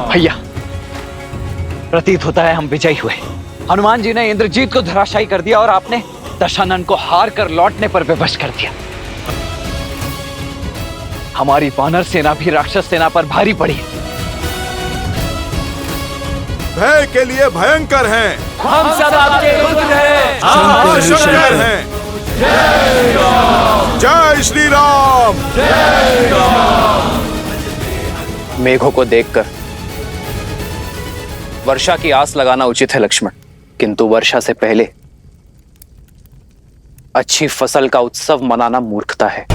भैया, प्रतीत होता है हम विजयी हुए। हनुमान जी ने इंद्रजीत को धराशायी कर दिया और आपने दशानन को हार कर लौटने पर विवश कर दिया। हमारी वानर सेना भी राक्षस सेना पर भारी पड़ी। भय के लिए भयंकर हैं। हम सब आपके रुद्र हैं। हम शंकर हैं। जय श्री राम। मेघों को देखकर वर्षा की आस लगाना उचित है लक्ष्मण, किंतु वर्षा से पहले अच्छी फसल का उत्सव मनाना मूर्खता है।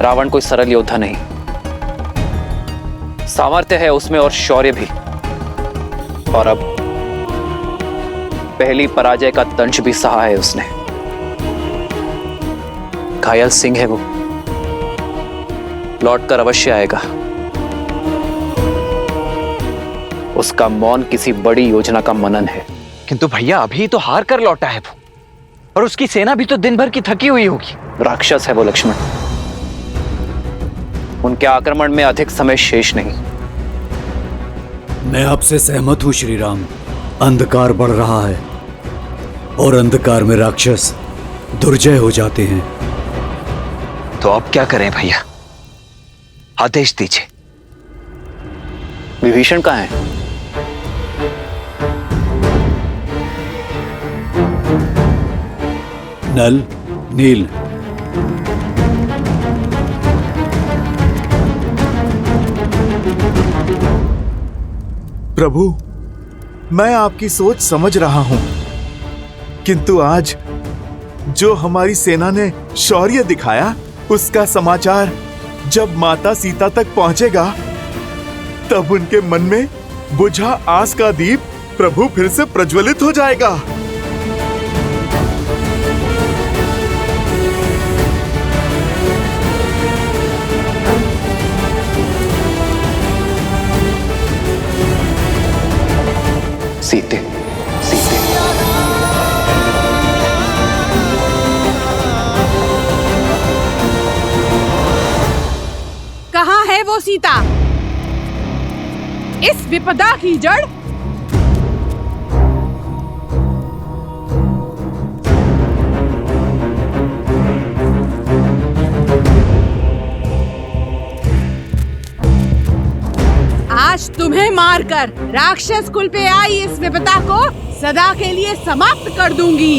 रावण कोई सरल योद्धा नहीं, सामर्थ्य है उसमें और शौर्य भी, और अब पहली पराजय का दंश भी सहा है उसने। घायल सिंह है वो, लौटकर अवश्य आएगा। उसका मौन किसी बड़ी योजना का मनन है। किंतु भैया, अभी तो हार कर लौटा है वो, और उसकी सेना भी तो दिन भर की थकी हुई होगी। राक्षस है वो लक्ष्मण, उनके आक्रमण में अधिक समय शेष नहीं। मैं आपसे सहमत हूं श्री राम। अंधकार बढ़ रहा है और अंधकार में राक्षस दुर्जय हो जाते हैं। तो अब क्या करें भैया, आदेश दीजिए। विभीषण कहाँ है? नल, नील, प्रभु, मैं आपकी सोच समझ रहा हूं, किंतु आज जो हमारी सेना ने शौर्य दिखाया, उसका समाचार जब माता सीता तक पहुंचेगा, तब उनके मन में बुझा आस का दीप प्रभु फिर से प्रज्वलित हो जाएगा। सीते, सीते। कहाँ है वो सीता? इस विपदा की जड़? आज तुम्हें मारकर राक्षस कुल पे आई इस विपदा को सदा के लिए समाप्त कर दूंगी।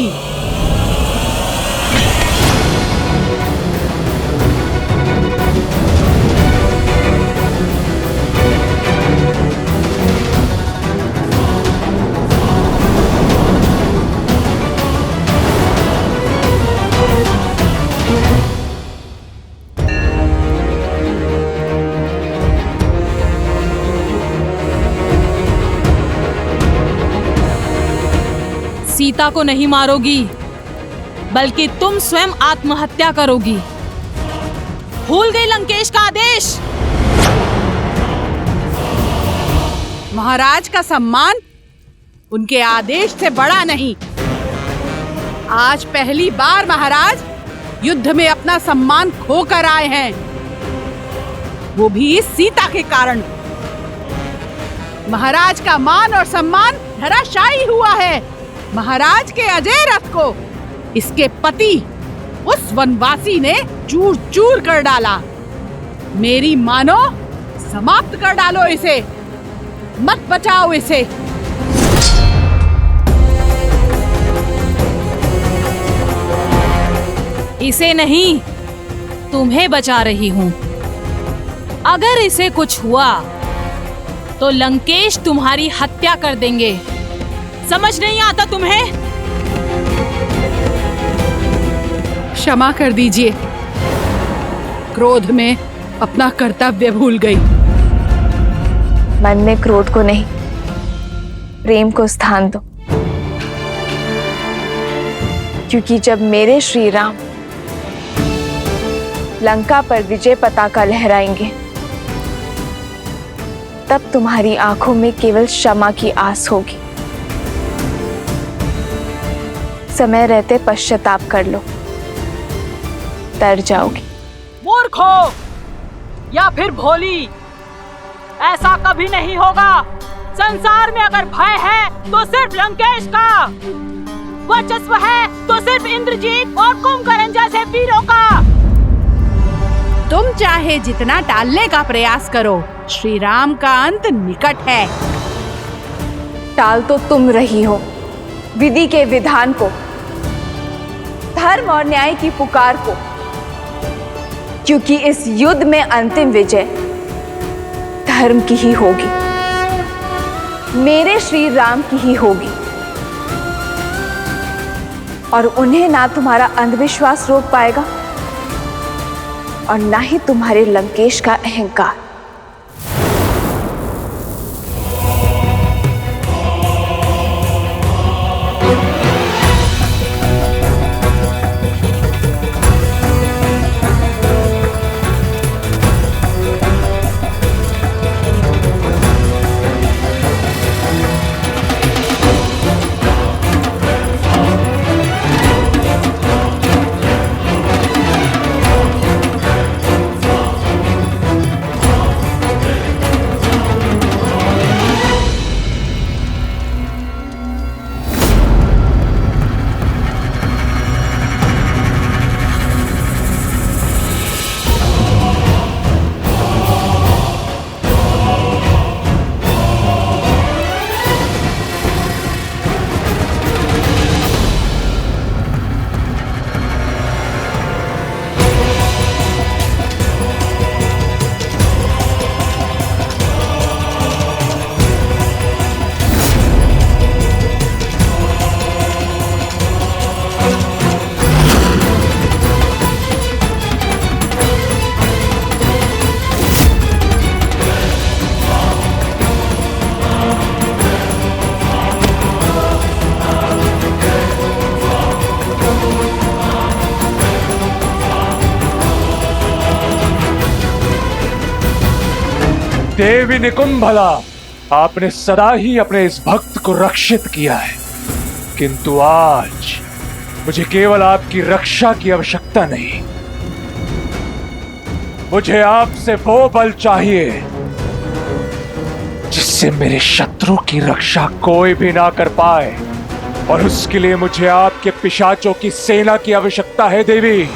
सीता को नहीं मारोगी, बल्कि तुम स्वयं आत्महत्या करोगी। भूल गई लंकेश का आदेश? महाराज का सम्मान उनके आदेश से बड़ा नहीं। आज पहली बार महाराज युद्ध में अपना सम्मान खोकर आए हैं, वो भी इस सीता के कारण। महाराज का मान और सम्मान धराशायी हुआ है। महाराज के अजय रथ को इसके पति उस वनवासी ने चूर चूर कर डाला। मेरी मानो, समाप्त कर डालो इसे, मत बचाओ इसे। इसे नहीं, तुम्हें बचा रही हूं। अगर इसे कुछ हुआ तो लंकेश तुम्हारी हत्या कर देंगे। समझ नहीं आता तुम्हें? क्षमा कर दीजिए, क्रोध में अपना कर्तव्य भूल गई। मन में क्रोध को नहीं, प्रेम को स्थान दो, क्योंकि जब मेरे श्री राम लंका पर विजय पताका लहराएंगे, तब तुम्हारी आंखों में केवल क्षमा की आस होगी। समय रहते पश्चाताप कर लो, तर जाओगी। मूर्ख हो या फिर भोली, ऐसा कभी नहीं होगा। संसार में अगर भय है तो सिर्फ लंकेश का, वर्चस्व है तो सिर्फ इंद्रजीत और कुंभकर्ण जैसे वीरों का। तुम चाहे जितना टालने का प्रयास करो, श्री राम का अंत निकट है। टाल तो तुम रही हो विधि के विधान को, धर्म और न्याय की पुकार को, क्योंकि इस युद्ध में अंतिम विजय धर्म की ही होगी, मेरे श्री राम की ही होगी। और उन्हें ना तुम्हारा अंधविश्वास रोक पाएगा और ना ही तुम्हारे लंकेश का अहंकार। देवी निकुंभला, आपने सदा ही अपने इस भक्त को रक्षित किया है, किंतु आज मुझे केवल आपकी रक्षा की आवश्यकता नहीं, मुझे आपसे वो बल चाहिए जिससे मेरे शत्रु की रक्षा कोई भी ना कर पाए। और उसके लिए मुझे आपके पिशाचों की सेना की आवश्यकता है देवी।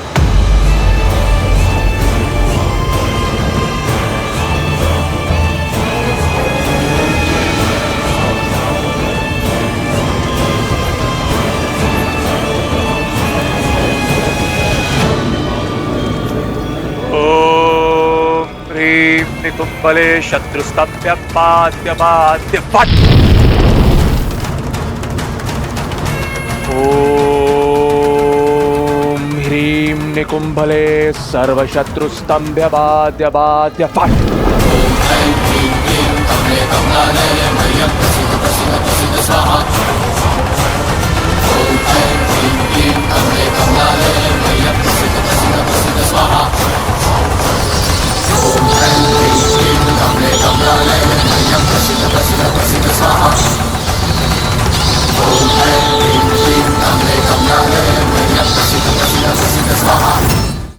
निकुंभले शत्रुस्तभ्य पाद्य बाद्य फट। ओम ह्रीं निकुंभले सर्वशत्रुस्तंभ्य बाद्य बाद्य फट।